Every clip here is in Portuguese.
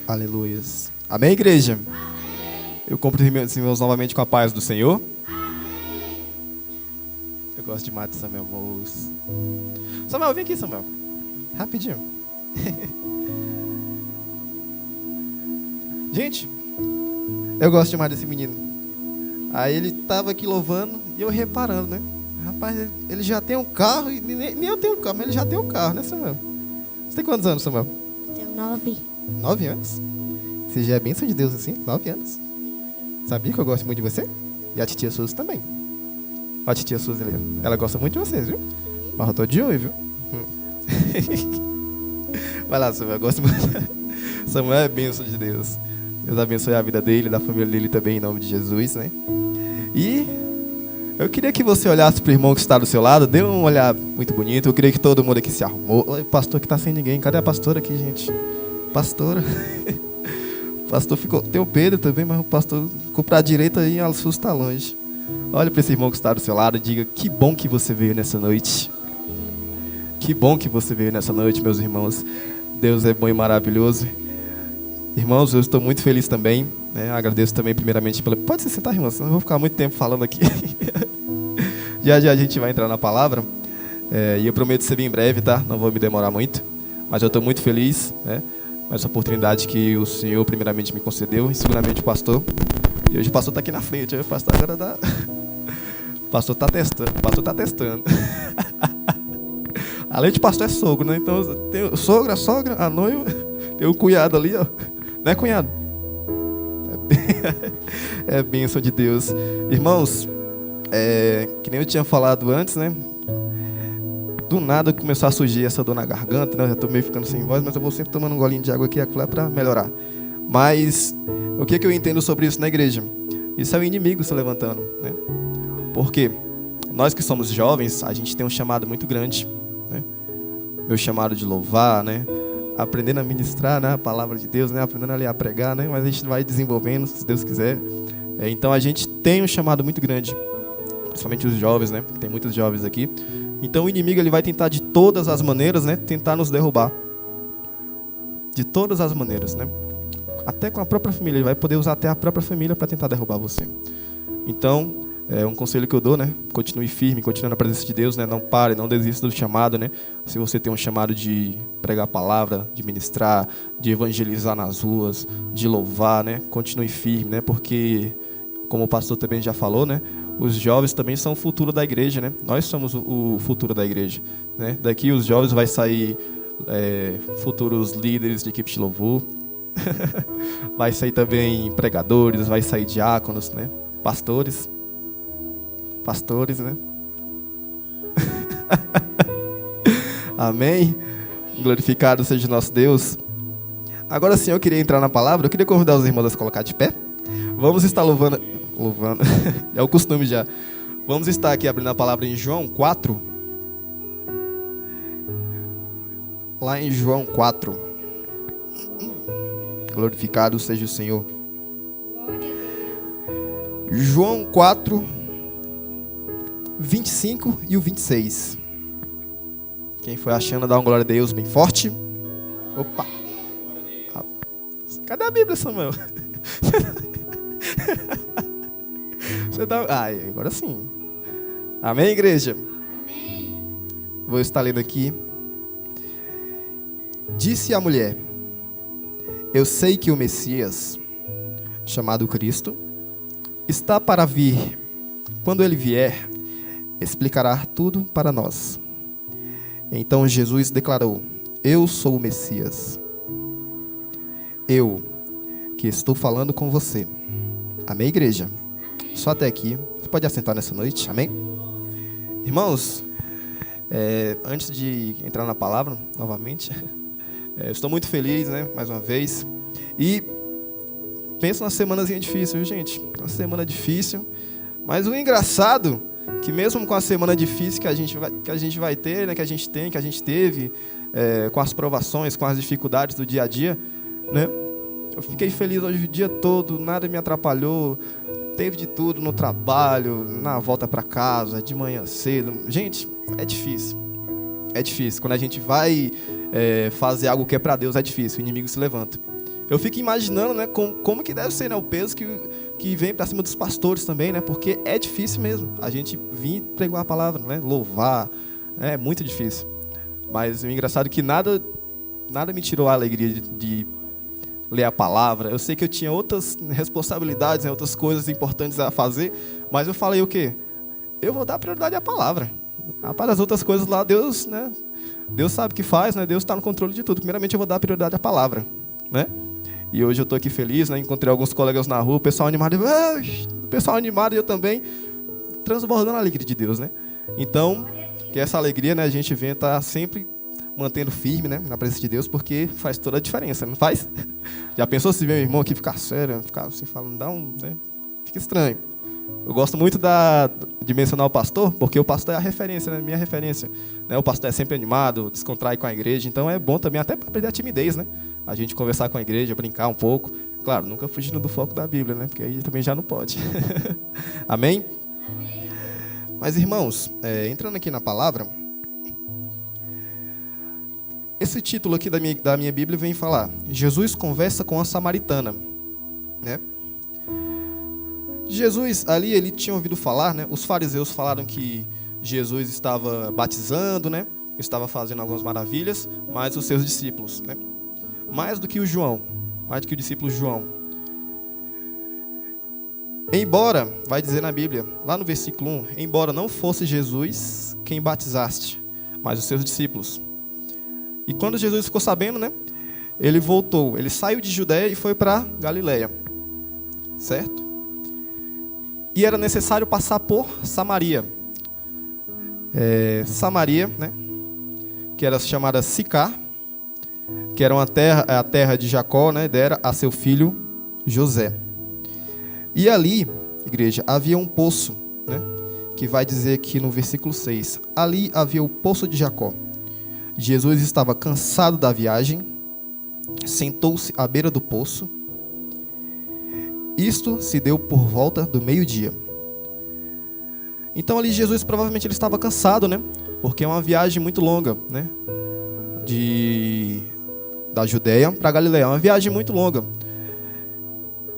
Aleluias. Amém, igreja? Eu cumprimento os irmãos novamente com a paz do Senhor. Eu gosto demais de Samuel, moço. Samuel, vem aqui, Samuel. Rapidinho. Gente, eu gosto demais desse menino. Aí ele estava aqui louvando e eu reparando, né? Rapaz, ele já tem um carro, e nem eu tenho um carro, mas ele já tem um carro, né, Samuel? Você tem quantos anos, Samuel? Tenho 9. 9 anos? Você já é bênção de Deus assim? 9 anos? Sabia que eu gosto muito de você? E a titia Suzy também. Olha a titia Suzy ali. Ela gosta muito de vocês, viu? Mas eu tô de olho, viu? Vai lá, Samuel. Eu gosto muito. Samuel é bênção de Deus. Deus abençoe a vida dele, da família dele também, em nome de Jesus, né? E eu queria que você olhasse para o irmão que está do seu lado. Dê um olhar muito bonito. Eu queria que todo mundo aqui se arrumou. Oi, pastor que está sem ninguém. Cadê a pastora aqui, gente? Pastora. O pastor ficou... Tem o Pedro também, mas o pastor ficou para a direita e o SUS está longe. Olha para esse irmão que está do seu lado e diga: que bom que você veio nessa noite. Que bom que você veio nessa noite, meus irmãos. Deus é bom e maravilhoso. Irmãos, eu estou muito feliz também, né? Agradeço também primeiramente pela... Pode se sentar, irmãos, não vou ficar muito tempo falando aqui. Já a gente vai entrar na palavra. E eu prometo ser bem breve, tá? Não vou me demorar muito. Mas eu estou muito feliz, né? Essa oportunidade que o Senhor primeiramente me concedeu, e seguramente o pastor. E hoje o pastor está aqui na frente. O pastor agora tá... O pastor está testando. O pastor está testando. Além de pastor é sogro, né? Então tem o sogro, a sogra, a noiva. Tem o cunhado ali, ó. Não é, cunhado? É bênção de Deus. Irmãos, que nem eu tinha falado antes, né? Do nada começou a surgir essa dor na garganta, né? Eu já tô meio ficando sem voz, mas eu vou sempre tomando um golinho de água aqui para melhorar. Mas o que eu entendo sobre isso na igreja? Isso é o inimigo se levantando, né? Porque nós que somos jovens, a gente tem um chamado muito grande, né? Meu chamado de louvar, né? Aprendendo a ministrar, né, a palavra de Deus, né, aprendendo ali a pregar, né, mas a gente vai desenvolvendo, se Deus quiser. Então a gente tem um chamado muito grande, principalmente os jovens, né, porque tem muitos jovens aqui. Então o inimigo ele vai tentar de todas as maneiras, né, tentar nos derrubar. De todas as maneiras, né. Até com a própria família, ele vai poder usar até a própria família para tentar derrubar você. Então, um conselho que eu dou, né? Continue firme, continue na presença de Deus, né? Não pare, não desista do chamado, né? Se você tem um chamado de pregar a palavra, de ministrar, de evangelizar nas ruas, de louvar, né? Continue firme, né? Porque, como o pastor também já falou, né? Os jovens também são o futuro da igreja, né? Nós somos o futuro da igreja, né? Daqui os jovens vai sair futuros líderes de equipe de louvor, vai sair também pregadores, vai sair diáconos, né? Pastores, né? Amém? Glorificado seja o nosso Deus. Agora sim, eu queria entrar na palavra. Eu queria convidar os irmãos a se colocar de pé. Vamos estar louvando. É o costume já. Vamos estar aqui abrindo a palavra em João 4. Lá em João 4. Glorificado seja o Senhor. João 4, 25 e o 26. Quem foi achando, dá uma glória a Deus bem forte. Opa! Cadê a Bíblia, Samuel? Você tá... agora sim. Amém, igreja? Amém. Vou estar lendo aqui. Disse a mulher: eu sei que o Messias, chamado Cristo, está para vir. Quando ele vier, explicará tudo para nós. Então Jesus declarou: eu sou o Messias. Eu que estou falando com você. Amém, igreja? Amém. Só até aqui. Você pode assentar nessa noite. Amém? Irmãos, antes de entrar na palavra, novamente, estou muito feliz, né? Mais uma vez. E penso numa semanazinha difícil, viu, gente? Uma semana difícil. Mas o engraçado que mesmo com a semana difícil que a gente vai ter, né, que a gente teve, com as provações, com as dificuldades do dia a dia, né, eu fiquei feliz hoje o dia todo, nada me atrapalhou, teve de tudo no trabalho, na volta para casa, de manhã cedo. Gente, é difícil quando a gente vai fazer algo que é para Deus é difícil, o inimigo se levanta. Eu fico imaginando, né, como que deve ser, né, o peso que vem para cima dos pastores também, né, porque é difícil mesmo a gente vir pregar a palavra, né, louvar, é muito difícil. Mas o engraçado é que nada me tirou a alegria de ler a palavra. Eu sei que eu tinha outras responsabilidades, né, outras coisas importantes a fazer, mas eu falei o quê? Eu vou dar prioridade à palavra. Rapaz, as outras coisas lá, Deus, né, Deus sabe o que faz, né, Deus está no controle de tudo. Primeiramente eu vou dar prioridade à palavra, né? E hoje eu estou aqui feliz, né? Encontrei alguns colegas na rua, o pessoal animado, e eu também, transbordando a alegria de Deus, né? Então, que essa alegria, né, a gente vem estar sempre mantendo firme, né, na presença de Deus, porque faz toda a diferença, não faz? Já pensou se ver meu irmão aqui ficar sério, ficar assim falando, né? Fica estranho. Eu gosto muito de mencionar o pastor, porque o pastor é a referência, né? Minha referência. Né? O pastor é sempre animado, descontrai com a igreja, então é bom também até para perder a timidez, né? A gente conversar com a igreja, brincar um pouco. Claro, nunca fugindo do foco da Bíblia, né? Porque aí também já não pode. Amém? Amém? Mas, irmãos, entrando aqui na palavra, esse título aqui da minha Bíblia vem falar: Jesus conversa com a samaritana, né? Jesus, ali, ele tinha ouvido falar, né? Os fariseus falaram que Jesus estava batizando, né? Estava fazendo algumas maravilhas, mas os seus discípulos, né? Mais do que o discípulo João. Embora, vai dizer na Bíblia, lá no versículo 1, embora não fosse Jesus quem batizaste, mas os seus discípulos. E quando Jesus ficou sabendo, né? Ele voltou, ele saiu de Judeia e foi para Galileia, certo? E era necessário passar por Samaria. Samaria, né, que era chamada Sicar, que era a terra de Jacó, né, dera a seu filho José. E ali, igreja, havia um poço, né, que vai dizer aqui no versículo 6. Ali havia o poço de Jacó. Jesus estava cansado da viagem, sentou-se à beira do poço. Isto se deu por volta do meio-dia. Então ali Jesus provavelmente ele estava cansado, né? Porque é uma viagem muito longa, né? Da Judeia para Galileia, é uma viagem muito longa.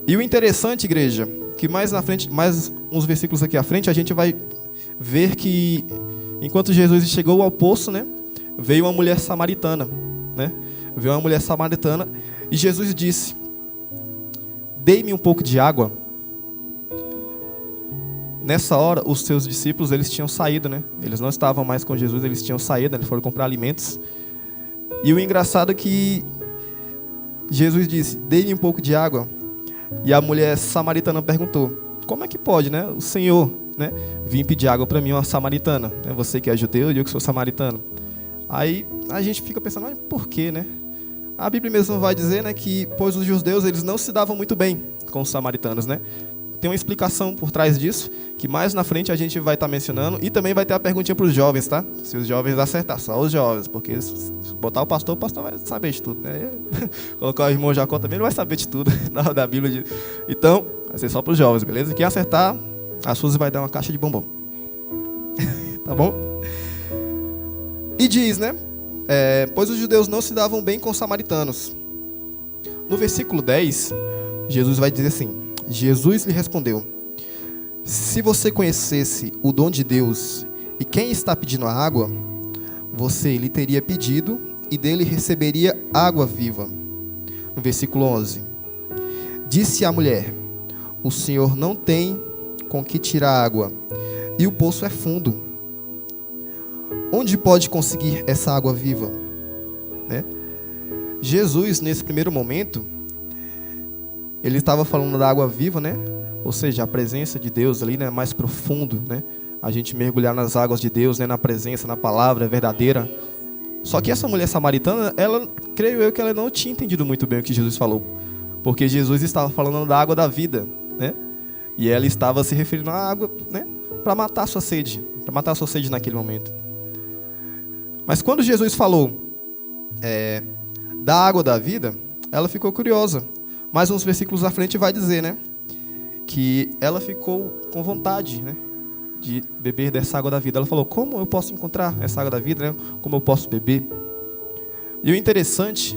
E o interessante, igreja, que mais na frente, mais uns versículos aqui à frente, a gente vai ver que enquanto Jesus chegou ao poço, né? Veio uma mulher samaritana, né? Veio uma mulher samaritana e Jesus disse: dei-me um pouco de água. Nessa hora, os seus discípulos, eles tinham saído, né? Eles não estavam mais com Jesus, eles tinham saído, eles foram comprar alimentos. E o engraçado é que Jesus disse: dei-me um pouco de água. E a mulher samaritana perguntou: como é que pode, né? O Senhor, né, vir pedir água para mim, uma samaritana, né? Você que é judeu e eu que sou samaritano. Aí a gente fica pensando: mas por quê, né? A Bíblia mesmo vai dizer, né, que pois os judeus eles não se davam muito bem com os samaritanos, né? Tem uma explicação por trás disso, que mais na frente a gente vai estar mencionando, e também vai ter a perguntinha para os jovens, tá? Se os jovens acertar, só os jovens, porque se botar o pastor vai saber de tudo, né? Colocar o irmão Jacó também, ele vai saber de tudo da Bíblia. Então, vai ser só para os jovens, beleza? Quem acertar, a Suzy vai dar uma caixa de bombom. Tá bom? E diz, né? Pois os judeus não se davam bem com os samaritanos. No versículo 10, Jesus vai dizer assim: Jesus lhe respondeu: se você conhecesse o dom de Deus e quem está pedindo a água, você lhe teria pedido e dele receberia água viva. No versículo 11, disse a mulher: o Senhor não tem com que tirar água e o poço é fundo. Onde pode conseguir essa água viva? Né? Jesus, nesse primeiro momento, ele estava falando da água viva, né? Ou seja, a presença de Deus ali, né, mais profundo, né? A gente mergulhar nas águas de Deus, né, na presença, na palavra verdadeira. Só que essa mulher samaritana, ela, creio eu que ela não tinha entendido muito bem o que Jesus falou, porque Jesus estava falando da água da vida, né? E ela estava se referindo à água, né, para matar a sua sede naquele momento. Mas quando Jesus falou da água da vida, ela ficou curiosa. Mais uns versículos à frente vai dizer, né, que ela ficou com vontade, né, de beber dessa água da vida. Ela falou: como eu posso encontrar essa água da vida, né? Como eu posso beber? E o interessante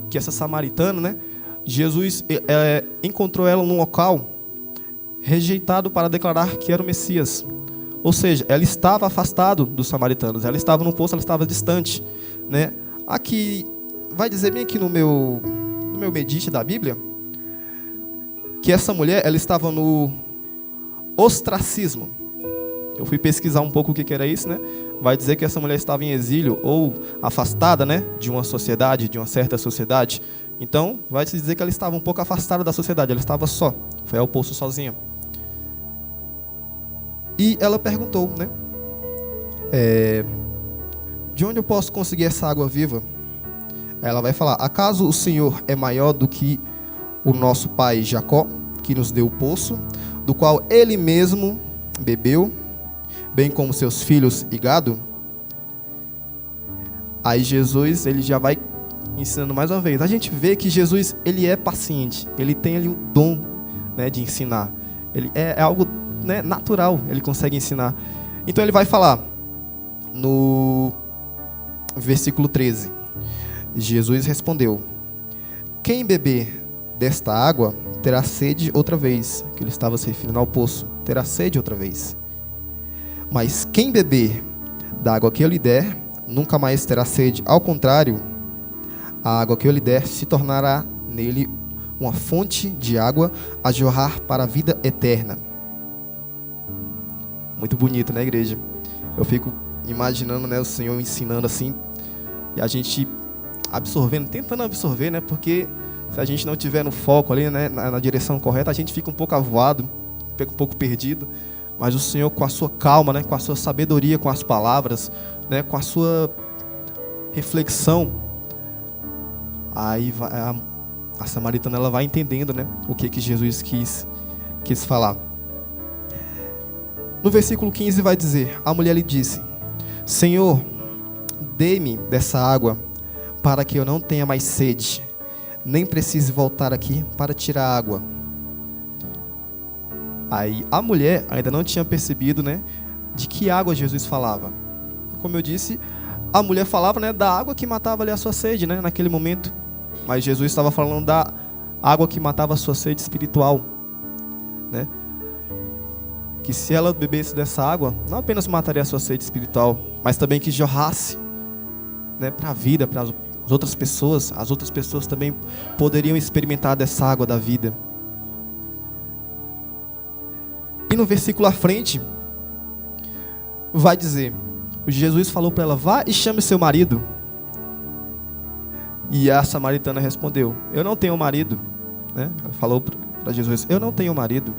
é que essa samaritana, né, Jesus encontrou ela num local rejeitado para declarar que era o Messias. Ou seja, ela estava afastada dos samaritanos, ela estava num poço, ela estava distante, né? Aqui, vai dizer bem aqui no meu medite da Bíblia, que essa mulher, ela estava no ostracismo. Eu fui pesquisar um pouco o que era isso, né? Vai dizer que essa mulher estava em exílio ou afastada, né, de uma sociedade, de uma certa sociedade. Então, vai se dizer que ela estava um pouco afastada da sociedade, ela estava só, foi ao poço sozinha. E ela perguntou, né? De onde eu posso conseguir essa água viva? Ela vai falar: acaso o Senhor é maior do que o nosso pai Jacó, que nos deu o poço, do qual ele mesmo bebeu, bem como seus filhos e gado? Aí Jesus, ele já vai ensinando mais uma vez. A gente vê que Jesus, ele é paciente, ele tem ali o dom, né, de ensinar. Ele é algo, né, natural, ele consegue ensinar. Então ele vai falar no versículo 13. Jesus respondeu: quem beber desta água terá sede outra vez. Que ele estava se referindo ao poço. Terá sede outra vez. Mas quem beber da água que eu lhe der, nunca mais terá sede. Ao contrário, a água que eu lhe der se tornará nele uma fonte de água a jorrar para a vida eterna. Muito bonito, né, igreja? Eu fico imaginando, né, o Senhor ensinando assim, e a gente absorvendo, tentando absorver, né? Porque se a gente não tiver no foco ali, né, na direção correta, a gente fica um pouco avoado, fica um pouco perdido. Mas o Senhor, com a sua calma, né, com a sua sabedoria, com as palavras, né, com a sua reflexão, aí vai, a samaritana, ela vai entendendo, né, o que Jesus quis falar. No versículo 15 vai dizer: a mulher lhe disse: Senhor, dê-me dessa água, para que eu não tenha mais sede, nem precise voltar aqui para tirar água. Aí a mulher ainda não tinha percebido, né, de que água Jesus falava. Como eu disse, a mulher falava, né, da água que matava ali a sua sede, né, naquele momento. Mas Jesus estava falando da água que matava a sua sede espiritual, né? Que se ela bebesse dessa água, não apenas mataria a sua sede espiritual, mas também que jorrasse, né, para a vida, para as outras pessoas. As outras pessoas também poderiam experimentar dessa água da vida. E no versículo à frente, vai dizer, Jesus falou para ela: vá e chame seu marido. E a samaritana respondeu: eu não tenho marido, né? Ela falou para Jesus: eu não tenho marido.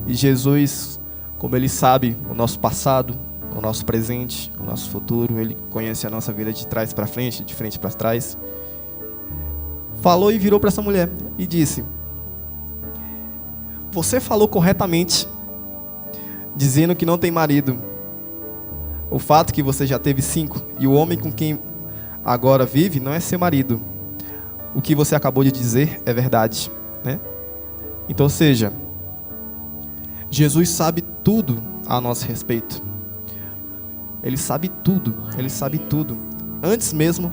E Jesus, como ele sabe o nosso passado, o nosso presente, o nosso futuro, ele conhece a nossa vida de trás para frente, de frente para trás, falou e virou para essa mulher e disse: você falou corretamente, dizendo que não tem marido. O fato que você já teve 5 e o homem com quem agora vive não é seu marido. O que você acabou de dizer é verdade, né? Então, ou seja, Jesus sabe tudo a nosso respeito. Ele sabe tudo, antes mesmo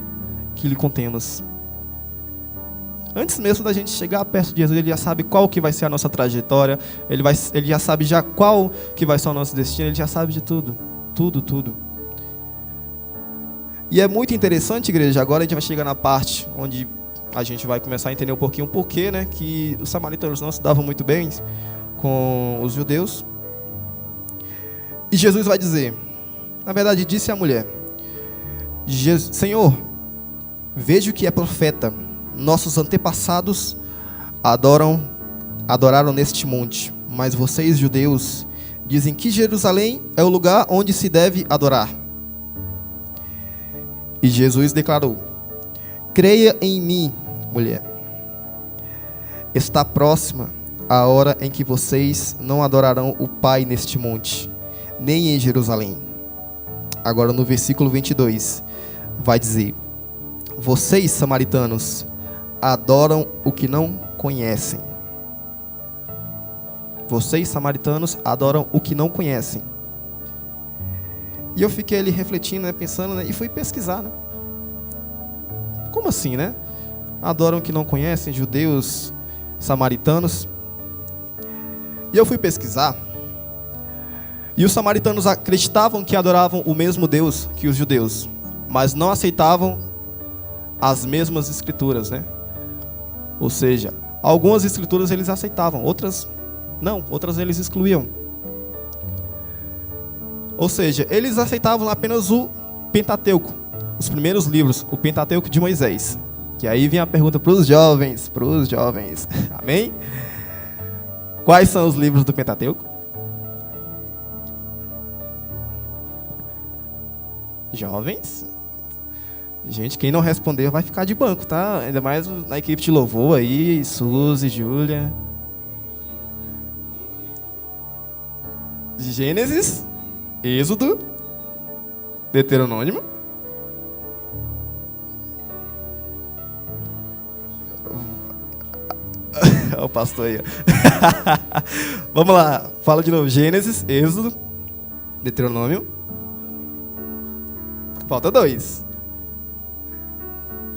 que lhe contemos. Antes mesmo da gente chegar perto de Jesus, ele já sabe qual que vai ser a nossa trajetória, ele já sabe já qual que vai ser o nosso destino, ele já sabe de tudo. E é muito interessante, igreja, agora a gente vai chegar na parte onde a gente vai começar a entender um pouquinho o porquê, né, que os samaritanos não se davam muito bem com os judeus. E Jesus vai dizer, na verdade disse a mulher: Senhor, vejo que é profeta. Nossos antepassados adoraram neste monte, mas vocês, judeus, dizem que Jerusalém é o lugar onde se deve adorar. E Jesus declarou: creia em mim, mulher. Está próxima a hora em que vocês não adorarão o Pai neste monte, nem em Jerusalém. Agora no versículo 22, vai dizer: vocês, samaritanos, adoram o que não conhecem. Vocês, samaritanos, adoram o que não conhecem. E eu fiquei ali refletindo, né, pensando, né, e fui pesquisar, né? como assim, né? Adoram o que não conhecem, judeus, samaritanos. E eu fui pesquisar. E os samaritanos acreditavam que adoravam o mesmo Deus que os judeus, mas não aceitavam as mesmas escrituras, né? Ou seja, algumas escrituras eles aceitavam, outras não, outras eles excluíam. Ou seja, eles aceitavam apenas o Pentateuco, os primeiros livros, o Pentateuco de Moisés. Que aí vem a pergunta para os jovens, amém? Quais são os livros do Pentateuco? Jovens? Gente, quem não responder vai ficar de banco, tá? Ainda mais na equipe de louvor aí, Suzy, Júlia. Gênesis, Êxodo, Deuteronômio. O pastor aí. Vamos lá, fala de novo. Gênesis, Êxodo, Deuteronômio. Falta 2.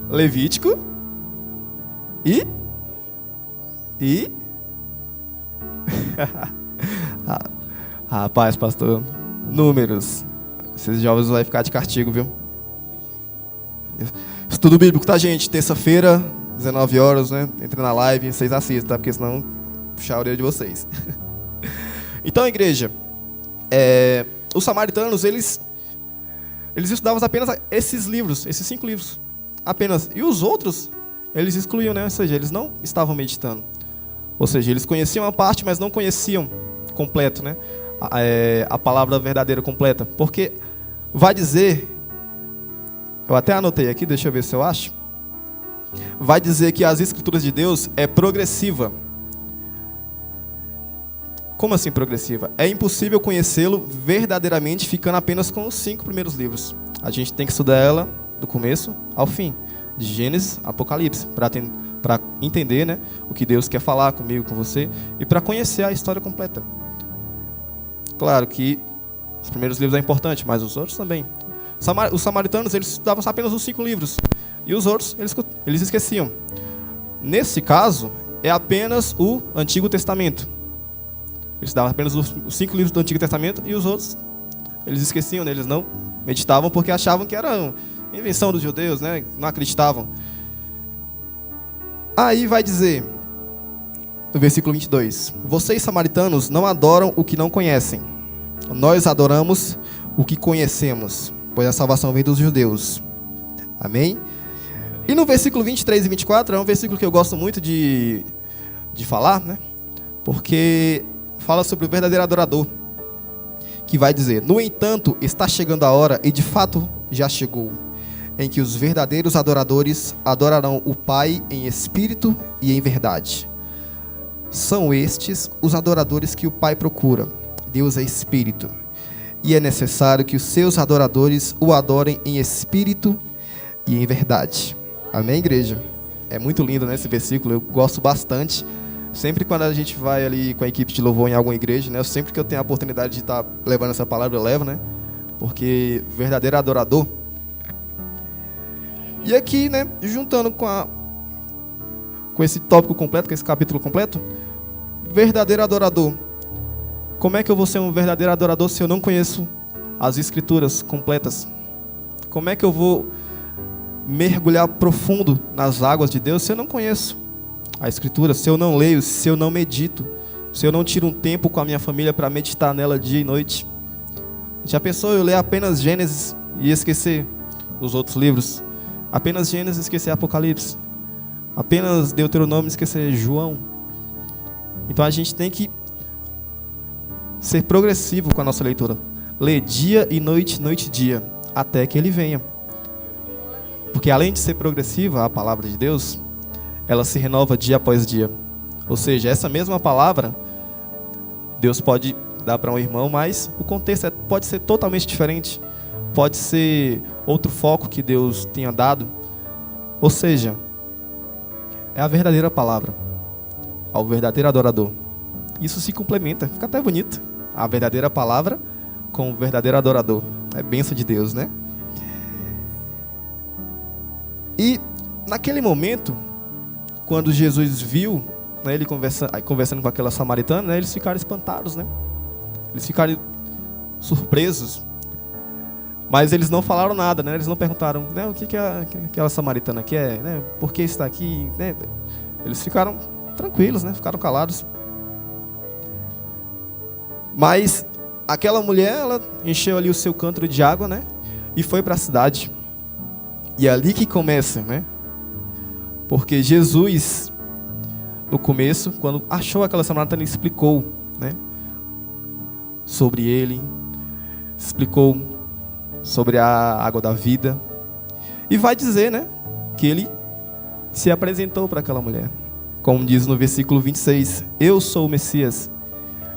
Levítico e rapaz, pastor, Números. Esses jovens vão ficar de castigo, viu? Estudo bíblico, tá, gente? Terça-feira, 19 horas, né? Entre na live, vocês assistem, tá? Porque senão puxar a orelha de vocês. Então, igreja, os samaritanos, eles estudavam apenas esses livros, esses 5 livros. Apenas. E os outros, eles excluíam, né? Ou seja, eles não estavam meditando. Ou seja, eles conheciam a parte, mas não conheciam completo, né? A palavra verdadeira completa. Porque vai dizer, eu até anotei aqui, deixa eu ver se eu acho. Vai dizer que as escrituras de Deus é progressiva. Como assim progressiva? É impossível conhecê-lo verdadeiramente ficando apenas com os 5 primeiros livros. A gente tem que estudar ela do começo ao fim, de Gênesis a Apocalipse, para entender, né, o que Deus quer falar comigo, com você, e para conhecer a história completa. Claro que os primeiros livros é importante, mas os outros também. Os samaritanos, eles estudavam apenas os 5 livros, e os outros, eles esqueciam. Nesse caso, é apenas o Antigo Testamento. Eles estudavam apenas os 5 livros do Antigo Testamento, e os outros, eles esqueciam, né? Eles não meditavam porque achavam que era invenção dos judeus, né? Não acreditavam. Aí vai dizer, no versículo 22, vocês samaritanos não adoram o que não conhecem. Nós adoramos o que conhecemos, pois a salvação vem dos judeus. Amém? E no versículo 23 e 24, é um versículo que eu gosto muito de falar, né? Porque fala sobre o verdadeiro adorador, que vai dizer, no entanto, está chegando a hora, e de fato já chegou, em que os verdadeiros adoradores adorarão o Pai em espírito e em verdade. São estes os adoradores que o Pai procura. Deus é espírito, e é necessário que os seus adoradores o adorem em espírito e em verdade. Amém, igreja? É muito lindo, né, esse versículo, eu gosto bastante. Sempre quando a gente vai ali com a equipe de louvor em alguma igreja, né, sempre que eu tenho a oportunidade de estar levando essa palavra, eu levo, né? Porque verdadeiro adorador. E aqui, né, juntando com esse tópico completo, com esse capítulo completo, verdadeiro adorador. Como é que eu vou ser um verdadeiro adorador se eu não conheço as escrituras completas? Como é que eu vou mergulhar profundo nas águas de Deus se eu não conheço a escritura, se eu não leio, se eu não medito, se eu não tiro um tempo com a minha família para meditar nela dia e noite? Já pensou eu ler apenas Gênesis e esquecer os outros livros? Apenas Gênesis e esquecer Apocalipse? Apenas Deuteronômio e esquecer João? Então a gente tem que ser progressivo com a nossa leitura. Ler dia e noite, noite e dia, até que ele venha. Porque além de ser progressiva, a palavra de Deus, ela se renova dia após dia. Ou seja, essa mesma palavra, Deus pode dar para um irmão, mas o contexto pode ser totalmente diferente. Pode ser outro foco que Deus tenha dado. Ou seja, é a verdadeira palavra, ao verdadeiro adorador. Isso se complementa, fica até bonito. A verdadeira palavra com o verdadeiro adorador. É bênção de Deus, né? E Naquele momento, quando Jesus viu, né, ele conversando com aquela samaritana, né, eles ficaram espantados, né? Eles ficaram surpresos. Mas eles não falaram nada, né? Eles não perguntaram, né, o que aquela samaritana quer, né? Por que está aqui, né? Eles ficaram tranquilos, né? Ficaram calados. Mas aquela mulher, ela encheu ali o seu cântaro de água, né? E foi para a cidade. E é ali que começa, né? Porque Jesus, no começo, quando achou aquela samaritana, ele explicou, né? Sobre ele, explicou sobre a água da vida. E vai dizer, né? Que ele se apresentou para aquela mulher. Como diz no versículo 26, eu sou o Messias.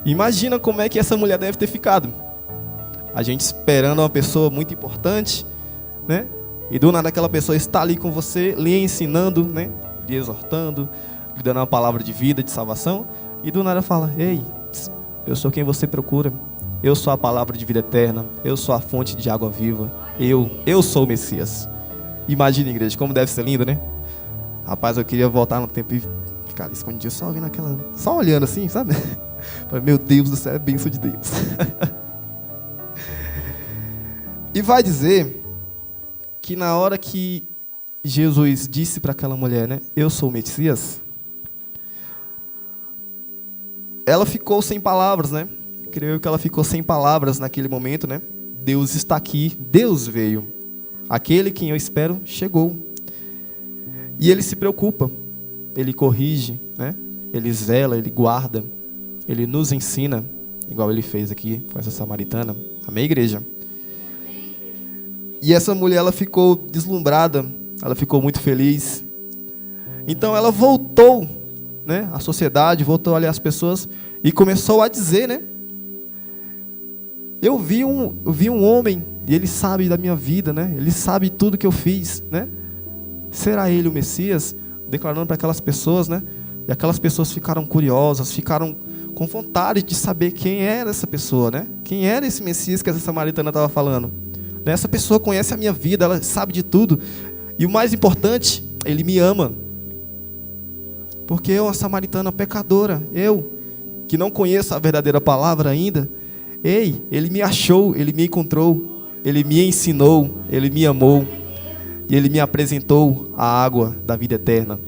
Imagina como é que essa mulher deve ter ficado. A gente esperando uma pessoa muito importante, né? E do nada aquela pessoa está ali com você, lhe ensinando, né? Lhe exortando, lhe dando uma palavra de vida, de salvação. E do nada fala, ei, eu sou quem você procura. Eu sou a palavra de vida eterna. Eu sou a fonte de água viva. Eu sou o Messias. Imagina, igreja, como deve ser lindo, né? Rapaz, eu queria voltar no tempo e ficar escondido, só ouvindo aquela... Só olhando assim, sabe? Meu Deus do céu, é bênção de Deus. E vai dizer que na hora que Jesus disse para aquela mulher, né? Eu sou o Messias. Ela ficou sem palavras, né? Creio que ela ficou sem palavras naquele momento, né? Deus está aqui, Deus veio. Aquele quem eu espero chegou. E ele se preocupa, ele corrige, né? Ele zela, ele guarda, ele nos ensina, igual ele fez aqui com essa samaritana. Amém, igreja? E essa mulher, ela ficou deslumbrada, ela ficou muito feliz. Então ela voltou, né, à sociedade, voltou ali às pessoas e começou a dizer, né? Eu vi um homem e ele sabe da minha vida, né? Ele sabe tudo que eu fiz, né? Será ele o Messias? Declarando para aquelas pessoas, né? E aquelas pessoas ficaram curiosas, ficaram com vontade de saber quem era essa pessoa, né? Quem era esse Messias que essa samaritana estava falando? Essa pessoa conhece a minha vida, ela sabe de tudo. E o mais importante, ele me ama. Porque eu, uma samaritana pecadora, eu, que não conheço a verdadeira palavra ainda, ele me achou, ele me encontrou, ele me ensinou, ele me amou. E ele me apresentou a água da vida eterna.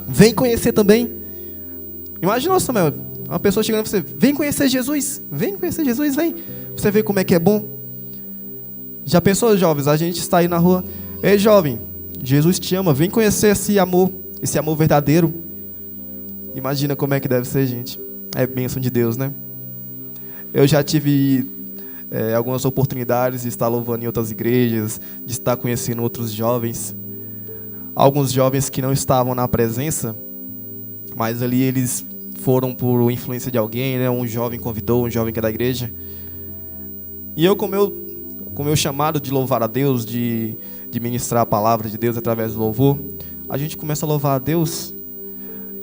Vem conhecer também. Imagina, Samuel, uma pessoa chegando para você, vem conhecer Jesus, vem. Você vê como é que é bom. Já pensou, jovens, a gente está aí na rua, ei jovem, Jesus te ama, vem conhecer esse amor verdadeiro. Imagina como é que deve ser, gente. É bênção de Deus, né? Eu já tive algumas oportunidades de estar louvando em outras igrejas, de estar conhecendo outros jovens. Alguns jovens que não estavam na presença, mas ali eles foram por influência de alguém, né? Um jovem convidou, um jovem que é da igreja. E eu, com o meu chamado de louvar a Deus, de ministrar a palavra de Deus através do louvor, a gente começa a louvar a Deus.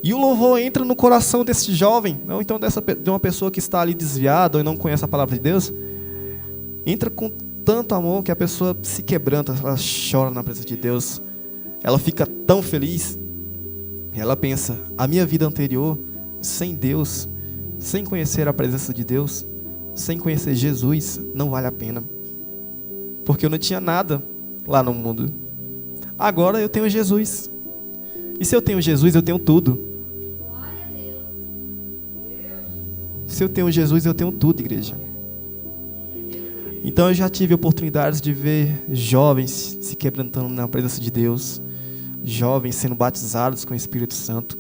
E o louvor entra no coração desse jovem, não então de uma pessoa que está ali desviada ou não conhece a palavra de Deus. Entra com tanto amor que a pessoa se quebranta, ela chora na presença de Deus. Ela fica tão feliz. E ela pensa, a minha vida anterior, sem Deus, sem conhecer a presença de Deus, sem conhecer Jesus, não vale a pena. Porque eu não tinha nada lá no mundo. Agora eu tenho Jesus. E se eu tenho Jesus, eu tenho tudo. Se eu tenho Jesus, eu tenho tudo, igreja. Então eu já tive oportunidades de ver jovens se quebrantando na presença de Deus, jovens sendo batizados com o Espírito Santo,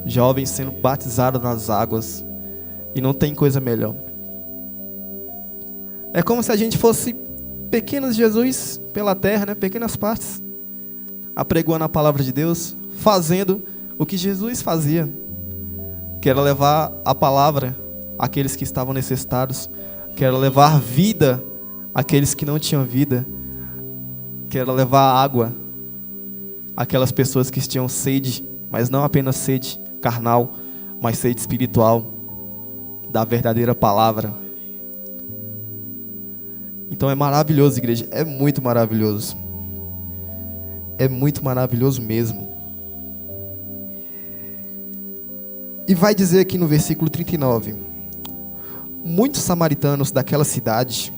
jovens sendo batizados nas águas, e não tem coisa melhor. É como se a gente fosse pequenos Jesus pela terra, né? Pequenas partes, apregoando a palavra de Deus, fazendo o que Jesus fazia, que era levar a palavra àqueles que estavam necessitados, que era levar vida àqueles que não tinham vida, que era levar água àquelas pessoas que tinham sede, mas não apenas sede carnal, mas sede espiritual, da verdadeira palavra. Então é maravilhoso, igreja, é muito maravilhoso. é muito maravilhoso mesmo. E vai dizer aqui no versículo 39: muitos samaritanos daquela cidade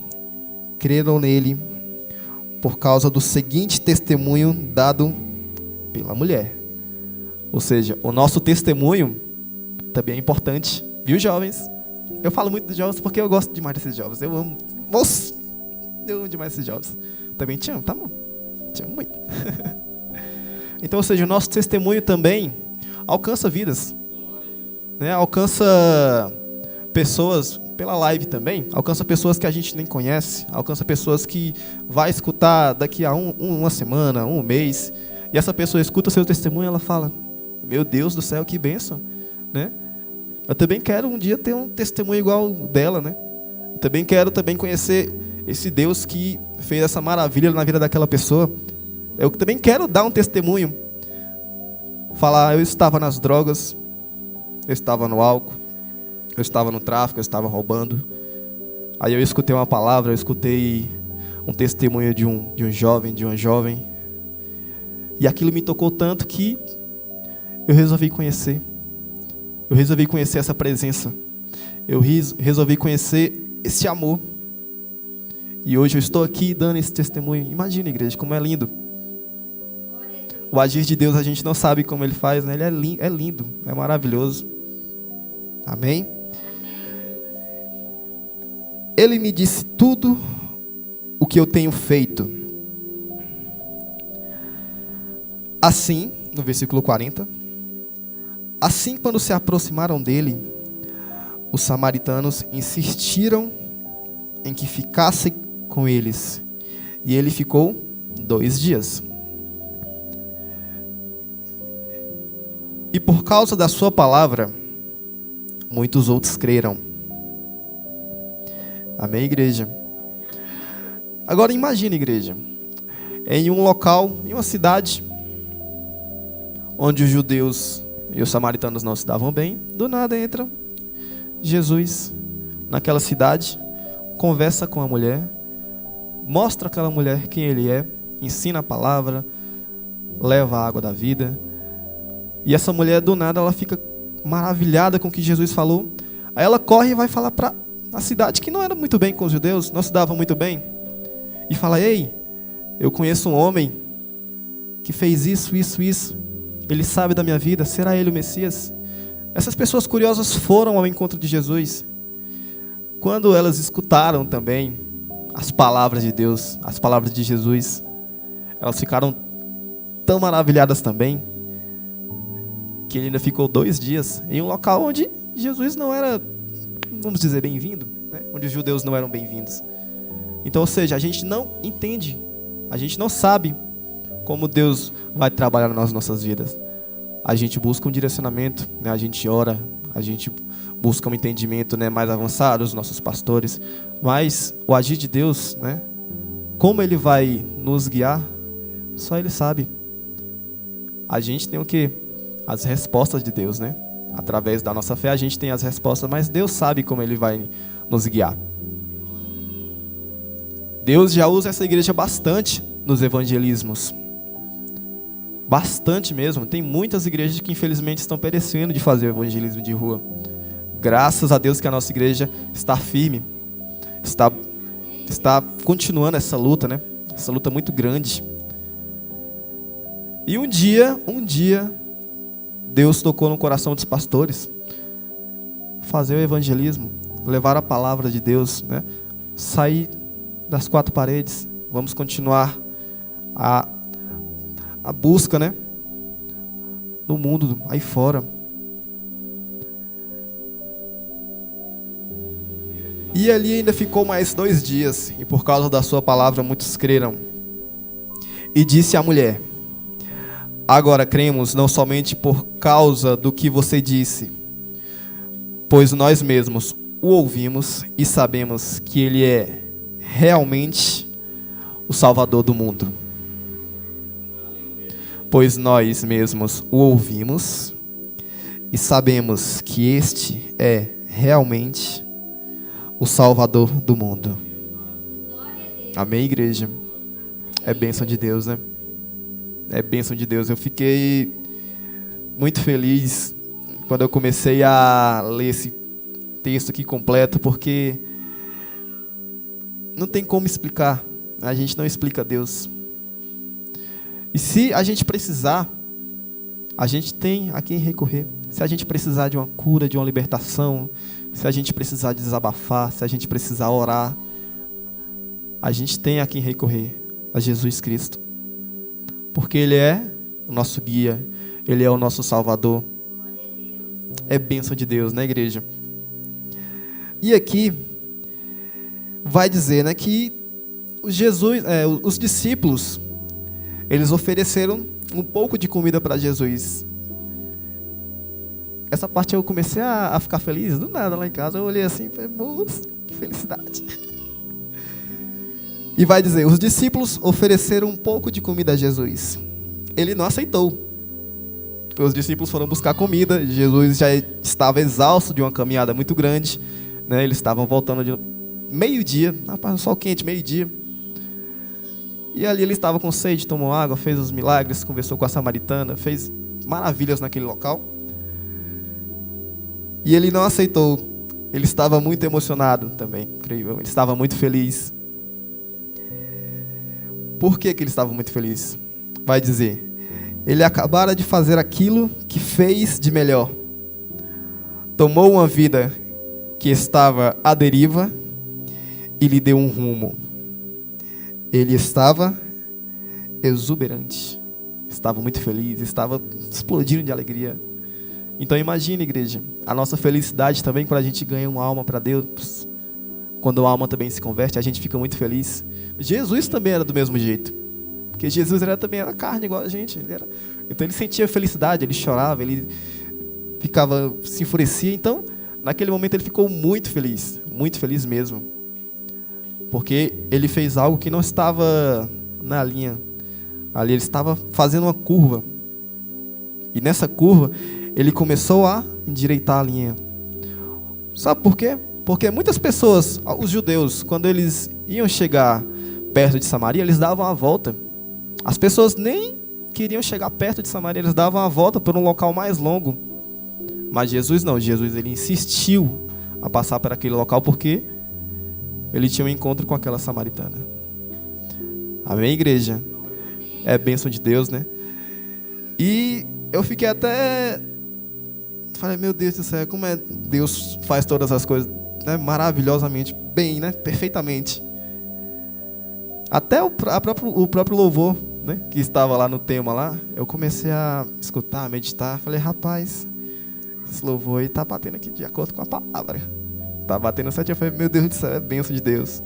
creram nele por causa do seguinte testemunho dado pela mulher. Ou seja, o nosso testemunho também é importante, viu, jovens? Eu falo muito dos jovens porque eu gosto demais desses jovens. Eu amo. Moço, eu amo demais esses jovens. Também te amo, tá bom? Te amo muito. Então, ou seja, o nosso testemunho também alcança vidas, né? Alcança pessoas pela live também, alcança pessoas que a gente nem conhece, alcança pessoas que vai escutar daqui a uma semana, um mês, e essa pessoa escuta o seu testemunho e ela fala: meu Deus do céu, que bênção, né? Eu também quero um dia ter um testemunho igual dela, né? Eu também quero conhecer esse Deus que fez essa maravilha na vida daquela pessoa. Eu também quero dar um testemunho. Falar: eu estava nas drogas, eu estava no álcool, eu estava no tráfico, eu estava roubando. Aí eu escutei uma palavra, eu escutei um testemunho de um jovem, de uma jovem. E aquilo me tocou tanto que eu resolvi conhecer. Eu resolvi conhecer essa presença. Eu resolvi conhecer esse amor. E hoje eu estou aqui dando esse testemunho. Imagina, igreja, como é lindo. O agir de Deus a gente não sabe como Ele faz, né? Ele é lindo, é maravilhoso. Amém? Ele me disse tudo o que eu tenho feito. Assim, no versículo 40, assim, quando se aproximaram dele, os samaritanos insistiram em que ficasse com eles, e ele ficou 2 dias. E por causa da sua palavra, muitos outros creram. Amém, igreja? Agora imagine, igreja, em um local, em uma cidade, onde os judeus e os samaritanos não se davam bem, do nada entra Jesus naquela cidade, conversa com a mulher, mostra àquela mulher quem Ele é, ensina a palavra, leva a água da vida. E essa mulher, do nada, ela fica maravilhada com o que Jesus falou. Aí ela corre e vai falar para a cidade que não era muito bem com os judeus, não se dava muito bem. E fala: ei, eu conheço um homem que fez isso, isso, isso. Ele sabe da minha vida, será ele o Messias? Essas pessoas curiosas foram ao encontro de Jesus. Quando elas escutaram também as palavras de Deus, as palavras de Jesus, elas ficaram tão maravilhadas também, que ele ainda ficou 2 dias em um local onde Jesus não era, vamos dizer, bem-vindo, né? Onde os judeus não eram bem-vindos. Então, ou seja, a gente não entende, a gente não sabe como Deus vai trabalhar nas nossas vidas. A gente busca um direcionamento, né? A gente ora, a gente busca um entendimento, né, mais avançado, os nossos pastores. Mas o agir de Deus, né, como Ele vai nos guiar, só Ele sabe. A gente tem o quê? As respostas de Deus, né? Através da nossa fé a gente tem as respostas, mas Deus sabe como Ele vai nos guiar. Deus já usa essa igreja bastante nos evangelismos. Bastante mesmo. Tem muitas igrejas que infelizmente estão perecendo de fazer evangelismo de rua. Graças a Deus que a nossa igreja está firme. Está continuando essa luta, né? Essa luta muito grande. E um dia, Deus tocou no coração dos pastores fazer o evangelismo, levar a palavra de Deus, né? Sair das 4 paredes. Vamos continuar a busca, né? No mundo, aí fora. E ali ainda ficou mais 2 dias, e por causa da sua palavra muitos creram. E disse à mulher: agora cremos não somente por causa do que você disse, pois nós mesmos o ouvimos e sabemos que Ele é realmente o Salvador do mundo. Pois nós mesmos o ouvimos e sabemos que este é realmente o Salvador do mundo. Amém, igreja? É bênção de Deus, né? É bênção de Deus. Eu fiquei muito feliz quando eu comecei a ler esse texto aqui completo, porque não tem como explicar. A gente não explica Deus. E se a gente precisar, a gente tem a quem recorrer. Se a gente precisar de uma cura, de uma libertação, se a gente precisar desabafar, se a gente precisar orar, a gente tem a quem recorrer, a Jesus Cristo. Porque Ele é o nosso guia, Ele é o nosso Salvador. É bênção de Deus, né, igreja? E aqui vai dizer, né, que os discípulos, eles ofereceram um pouco de comida para Jesus. Essa parte eu comecei a ficar feliz, do nada lá em casa. Eu olhei assim e falei, moço, que felicidade. E vai dizer, os discípulos ofereceram um pouco de comida a Jesus. Ele não aceitou. Os discípulos foram buscar comida. Jesus já estava exausto de uma caminhada muito grande, né? Eles estavam voltando de meio-dia, sol quente, meio-dia. E ali ele estava com sede, tomou água, fez os milagres, conversou com a samaritana, fez maravilhas naquele local. E ele não aceitou. Ele estava muito emocionado também, creio eu. Ele estava muito feliz. Por que ele estava muito feliz? Vai dizer, ele acabara de fazer aquilo que fez de melhor. Tomou uma vida que estava à deriva e lhe deu um rumo. Ele estava exuberante, estava muito feliz, estava explodindo de alegria. Então imagine, igreja, a nossa felicidade também quando a gente ganha uma alma para Deus. Quando a alma também se converte, a gente fica muito feliz. Jesus também era do mesmo jeito, porque Jesus também era carne igual a gente. Então ele sentia felicidade, ele chorava, ele se enfurecia. Então, naquele momento ele ficou muito feliz mesmo. Porque ele fez algo que não estava na linha. Ali ele estava fazendo uma curva. E nessa curva, ele começou a endireitar a linha. Sabe por quê? Porque muitas pessoas, os judeus, quando eles iam chegar perto de Samaria, eles davam a volta. As pessoas nem queriam chegar perto de Samaria, eles davam a volta por um local mais longo. Mas Jesus não. Jesus ele insistiu a passar por aquele local porque ele tinha um encontro com aquela samaritana. Amém, igreja? É bênção de Deus, né? E eu fiquei até... Falei, meu Deus do céu, como é Deus faz todas as coisas, né, maravilhosamente, bem, né? Perfeitamente. Até o próprio louvor, né, que estava lá no tema lá, eu comecei a escutar, a meditar. Falei, rapaz, esse louvor aí tá batendo aqui de acordo com a palavra. Tá batendo certinho. Eu falei, meu Deus do céu, é bênção de Deus.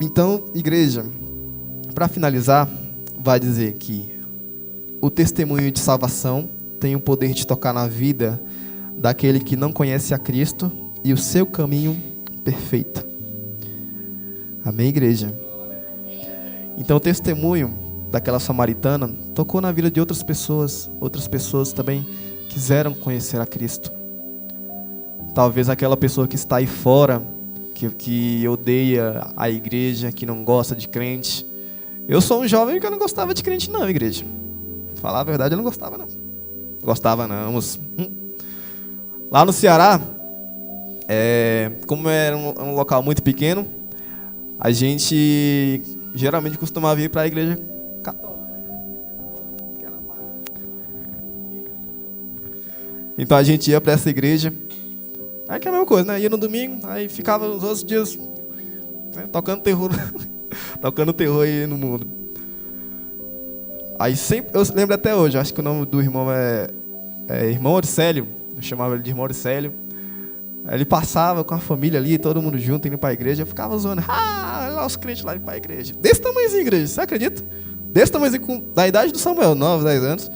Então, igreja, para finalizar, vai dizer que o testemunho de salvação tem o poder de tocar na vida daquele que não conhece a Cristo e o seu caminho perfeito. Amém, igreja? Então, o testemunho daquela samaritana tocou na vida de outras pessoas também quiseram conhecer a Cristo. Talvez aquela pessoa que está aí fora, que odeia a igreja, que não gosta de crente. Eu sou um jovem que eu não gostava de crente não, igreja. Falar a verdade, eu não gostava não. Gostava não, moço. Lá no Ceará, como era um local muito pequeno, a gente geralmente costumava ir para a igreja católica. Então a gente ia para essa igreja. Aí que é a mesma coisa, né? Ia no domingo, aí ficava os outros dias, né, tocando terror, tocando terror aí no mundo. Aí sempre, eu lembro até hoje, acho que o nome do irmão é irmão Oricélio, eu chamava ele de irmão Oricélio. Aí ele passava com a família ali, todo mundo junto, indo para a igreja, eu ficava zoando, olha lá os crentes lá indo para a igreja. Desse tamanhozinho, igreja, você acredita? Desse tamanhozinho, da idade do Samuel, 9, 10 anos,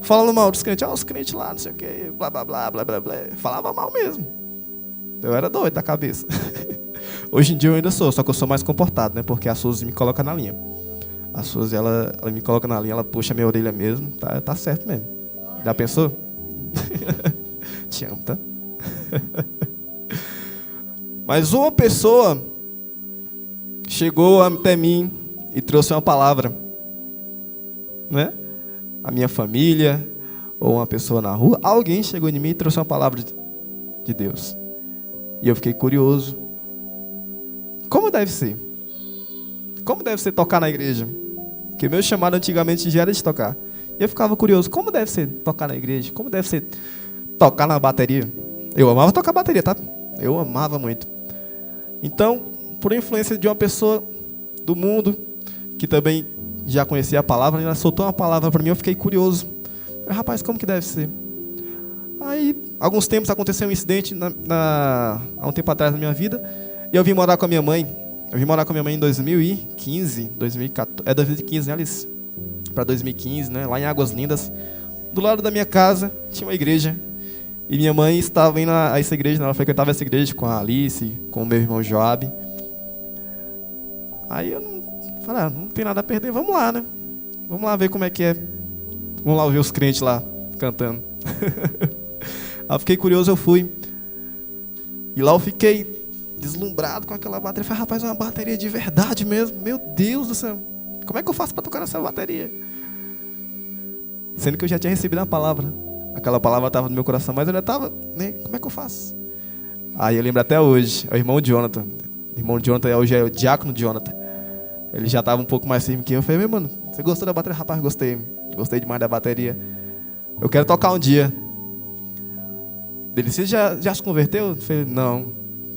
falando mal dos crentes, os crentes lá, não sei o que, blá, blá, blá, blá, blá, blá. Falava mal mesmo. Eu era doido da cabeça. Hoje em dia eu ainda sou, só que eu sou mais comportado, né? Porque a Suzy me coloca na linha. A Suzy, ela me coloca na linha, ela puxa minha orelha mesmo, tá certo mesmo. Já pensou? Te amo, tá? Mas uma pessoa chegou até mim e trouxe uma palavra, né? A minha família, ou uma pessoa na rua, alguém chegou em mim e trouxe uma palavra de Deus. E eu fiquei curioso. Como deve ser? Como deve ser tocar na igreja? Porque o meu chamado antigamente já era de tocar. E eu ficava curioso, como deve ser tocar na igreja? Como deve ser tocar na bateria? Eu amava tocar bateria, tá? Eu amava muito. Então, por influência de uma pessoa do mundo, que também já conhecia a palavra, ela soltou uma palavra para mim, eu fiquei curioso. Rapaz, como que deve ser? Aí, alguns tempos aconteceu um incidente há um tempo atrás na minha vida, e eu vim morar com a minha mãe. Eu vim morar com a minha mãe em 2015, 2015, né, Alice? Para 2015, né? Lá em Águas Lindas. Do lado da minha casa tinha uma igreja. E minha mãe estava indo a essa igreja, ela frequentava essa igreja com a Alice, com o meu irmão Joab. Aí eu falei, não tem nada a perder, vamos lá, né? Vamos lá ver como é que é. Vamos lá ver os crentes lá cantando. Aí eu fiquei curioso, eu fui. E lá eu fiquei deslumbrado com aquela bateria. Falei, rapaz, é uma bateria de verdade mesmo. Meu Deus do céu. Como é que eu faço para tocar nessa bateria? Sendo que eu já tinha recebido a palavra. Aquela palavra estava no meu coração, mas eu já estava, né? Como é que eu faço? Aí eu lembro até hoje, é o irmão Jonathan. O irmão Jonathan hoje é o diácono Jonathan. Ele já estava um pouco mais firme que eu. Eu falei, meu mano, você gostou da bateria? Rapaz, gostei. Gostei demais da bateria. Eu quero tocar um dia. Ele, você já se converteu? Eu falei, não.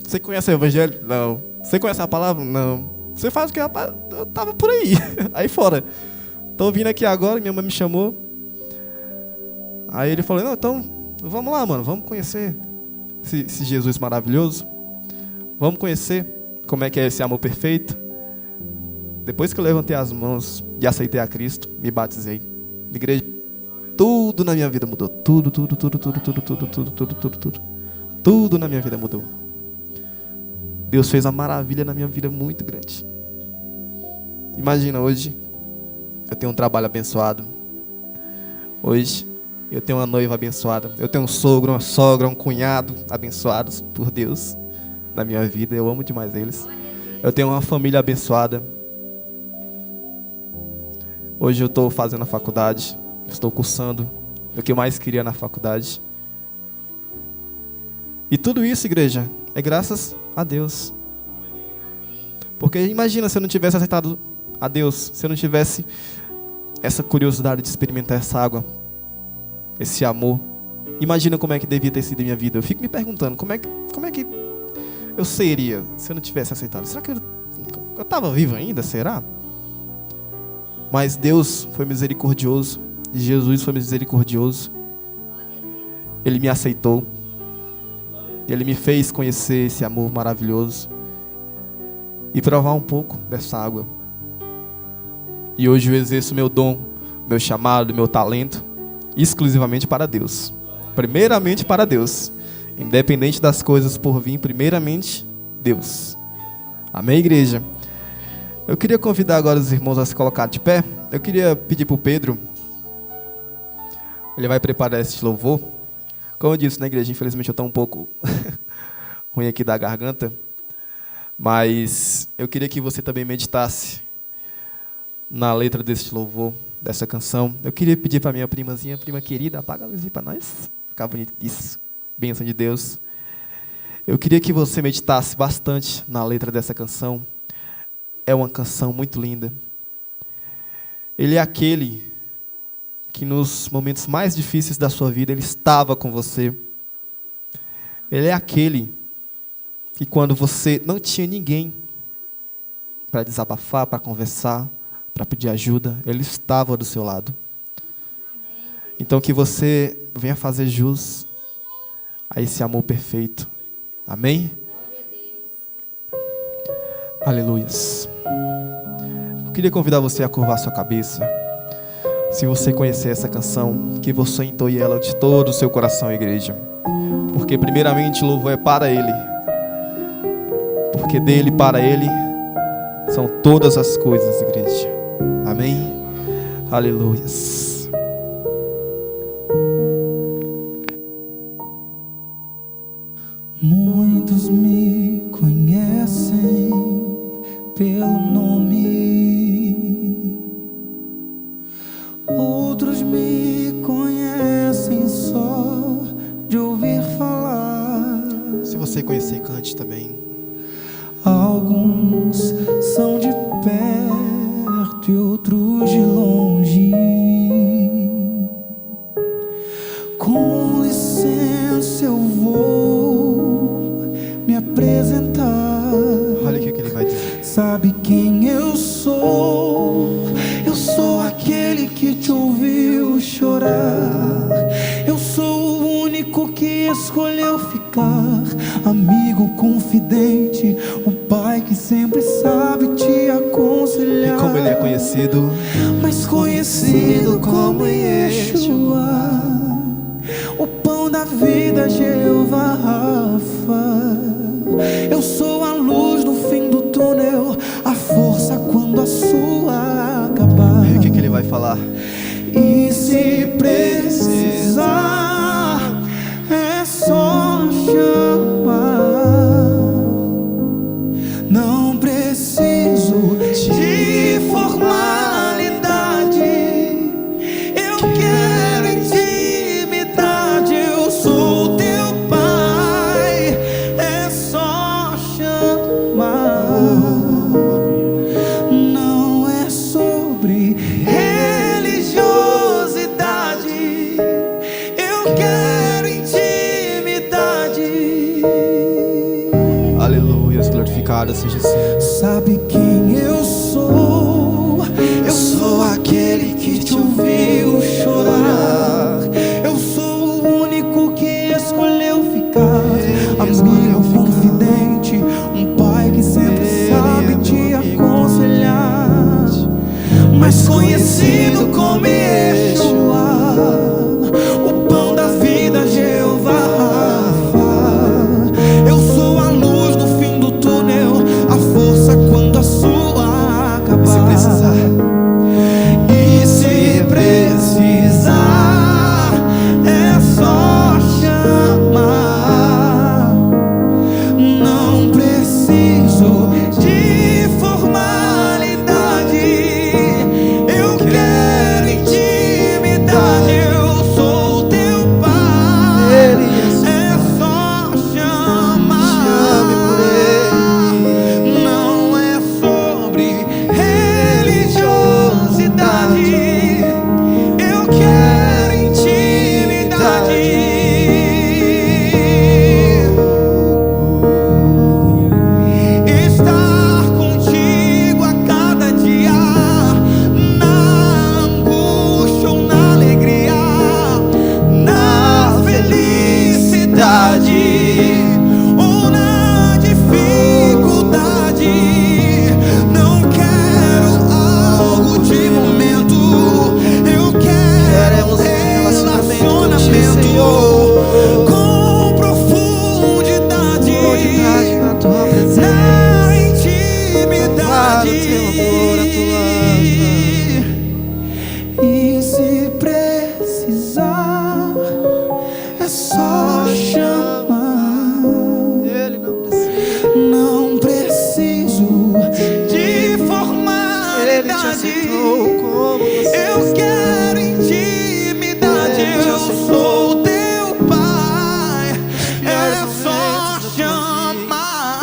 Você conhece o evangelho? Não. Você conhece a palavra? Não. Você faz o que? Rapaz, eu tava por aí. Aí fora. Tô vindo aqui agora, minha mãe me chamou. Aí ele falou, não, então, vamos lá, mano. Vamos conhecer esse Jesus maravilhoso. Vamos conhecer como é que é esse amor perfeito. Depois que eu levantei as mãos e aceitei a Cristo, me batizei. Igreja, tudo na minha vida mudou. Tudo na minha vida mudou. Deus fez uma maravilha na minha vida muito grande. Imagina, hoje eu tenho um trabalho abençoado. Hoje eu tenho uma noiva abençoada. Eu tenho um sogro, uma sogra, um cunhado abençoados por Deus na minha vida. Eu amo demais eles. Eu tenho uma família abençoada. Hoje eu estou fazendo a faculdade. Estou cursando o que eu mais queria na faculdade. E tudo isso, igreja, é graças a Deus. Porque imagina se eu não tivesse aceitado a Deus, se eu não tivesse essa curiosidade de experimentar essa água, esse amor. Imagina como é que devia ter sido a minha vida. Eu fico me perguntando, como é que eu seria se eu não tivesse aceitado? Será que eu estava vivo ainda? Será? Mas Deus foi misericordioso, e Jesus foi misericordioso. Ele me aceitou. Ele me fez conhecer esse amor maravilhoso e provar um pouco dessa água. E hoje eu exerço meu dom, meu chamado, meu talento, exclusivamente para Deus. Primeiramente para Deus. Independente das coisas por vir, primeiramente Deus. Amém, igreja? Eu queria convidar agora os irmãos a se colocar de pé. Eu queria pedir para o Pedro. Ele vai preparar esse louvor. Como eu disse na igreja, infelizmente eu estou um pouco ruim aqui da garganta. Mas eu queria que você também meditasse na letra desse louvor, dessa canção. Eu queria pedir para minha primazinha, prima querida, apaga a luzinha para nós. Ficar bonito isso. Bênção de Deus. Eu queria que você meditasse bastante na letra dessa canção. É uma canção muito linda. Ele é aquele que nos momentos mais difíceis da sua vida, Ele estava com você. Ele é aquele que quando você não tinha ninguém para desabafar, para conversar, para pedir ajuda, Ele estava do seu lado. Então que você venha fazer jus a esse amor perfeito. Amém? Aleluias. Eu queria convidar você a curvar sua cabeça. Se você conhecer essa canção, que você entoie ela de todo o seu coração, igreja. Porque primeiramente o louvor é para Ele. Porque dele para Ele são todas as coisas, igreja. Amém? Aleluias. Muitos me conhecem pelo nome, Outros me conhecem só de ouvir falar. Se você conhecer, cante também. Alguns são de perto e outros de longe. Com licença, eu vou me apresentar. Olha o que ele vai dizer. Sabe quem eu sou? Eu sou aquele que te ouviu chorar. Eu sou o único que escolheu ficar. Amigo confidente, o pai que sempre sabe te aconselhar. E como ele é conhecido? Mais conhecido como Yeshua, o pão da vida, Jeová Rafa. Eu sou a luz no fim do túnel, a força quando a sua acabar. E o que ele vai falar? E se precisar, é só chamar. Não preciso de formalidade. Eu quero intimidade. Eu sou teu pai. É só chamar. Não é sobre religiosidade. Eu quero intimidade. Aleluia, glorificado seja o Senhor. Sabe quem eu sou? Eu sou aquele que te ouviu chorar. Eu sou o único que escolheu ficar. Amigo confidente, um pai que sempre sabe te aconselhar. Mais conhecido como Yeshua, o pão da vida, Jeová Rafa. Eu sou a luz no fim do túnel, a força quando a sua acabar. Se precisar. E se precisar, é só chamar. Não preciso de formalidade. Eu quero intimidade. Eu sou teu pai. É só chamar. Não é sobre religiosidade. Eu quero intimidade. Estar contigo a cada dia, na angústia ou na alegria, na felicidade ou na dificuldade. Não quero algo de momento. Eu quero um relacionamento com profundidade, Na tua presença. na intimidade. E se precisar, é só chamar. Ele não precisa. Não preciso de Ele te aceitou formalidade. como você Eu quero intimidade. Ele te Eu aceitou. sou teu pai. É só momentos da tua chamar.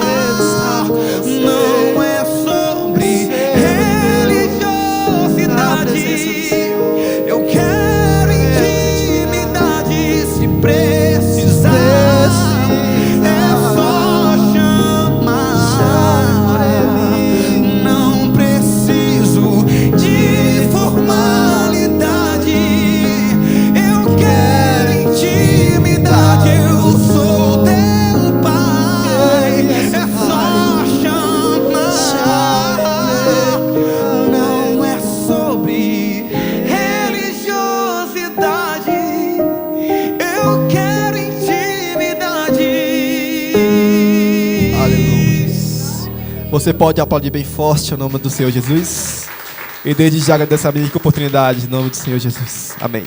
Ele está com você. Não é sobre religiosidade. Na presença do Senhor. Eu quero intimidade. Se precisar, é só chamar. Não preciso de formalidade. Eu quero intimidade. Eu sou teu pai. É só chamar. Não é sobre religiosidade. Eu quero intimidade. Aleluia. Você pode aplaudir bem forte o nome do Senhor Jesus. E desde já agradeço a minha oportunidade em nome do Senhor Jesus. Amém.